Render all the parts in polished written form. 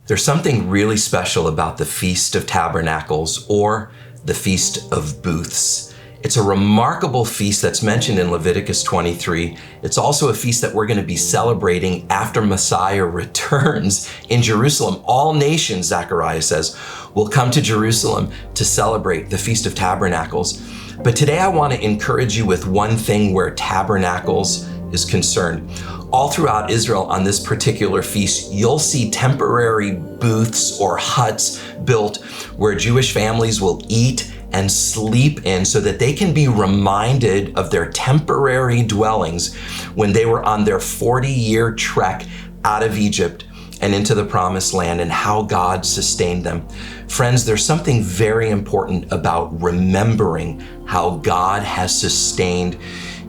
There's something really special about the Feast of Tabernacles, or the Feast of Booths. It's a remarkable feast that's mentioned in Leviticus 23. It's also a feast that we're going to be celebrating after Messiah returns in Jerusalem. All nations, Zechariah says, will come to Jerusalem to celebrate the Feast of Tabernacles. But today I want to encourage you with one thing where tabernacles is concerned. All throughout Israel on this particular feast, you'll see temporary booths or huts built where Jewish families will eat and sleep in so that they can be reminded of their temporary dwellings when they were on their 40-year trek out of Egypt and into the promised land and how God sustained them. Friends, there's something very important about remembering how God has sustained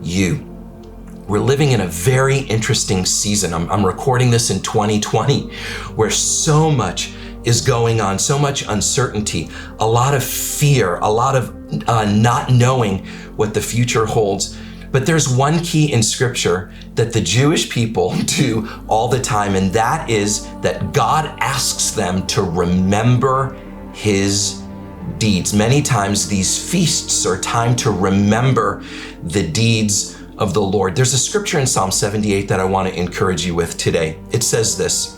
you. We're living in a very interesting season. I'm recording this in 2020, where so much is going on, so much uncertainty, a lot of fear, a lot of not knowing what the future holds. But there's one key in Scripture that the Jewish people do all the time, and that is that God asks them to remember His deeds. Many times these feasts are time to remember the deeds of the Lord. There's a scripture in Psalm 78 that I want to encourage you with today. It says this: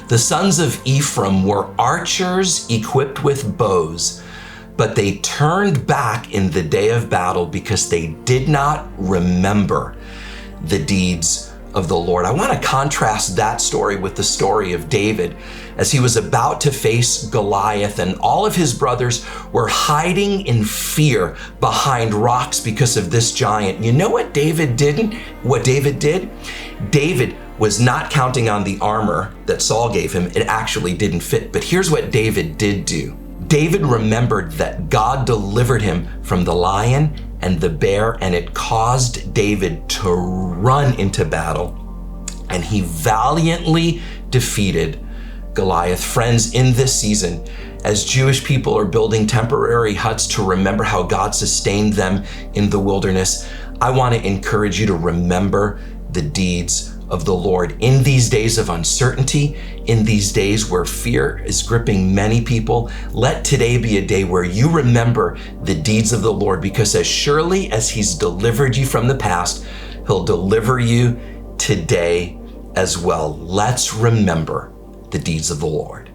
"The sons of Ephraim were archers equipped with bows, but they turned back in the day of battle because they did not remember the deeds of the Lord." I want to contrast that story with the story of David as he was about to face Goliath, and all of his brothers were hiding in fear behind rocks because of this giant. You know what David did? David was not counting on the armor that Saul gave him. It actually didn't fit. But here's what David did do. David remembered that God delivered him from the lion and the bear, and it caused David to run into battle, and he valiantly defeated Goliath. Friends, in this season, as Jewish people are building temporary huts to remember how God sustained them in the wilderness, I want to encourage you to remember the deeds of the Lord. In these days of uncertainty, in these days where fear is gripping many people, let today be a day where you remember the deeds of the Lord, because as surely as He's delivered you from the past, He'll deliver you today as well. Let's remember the deeds of the Lord.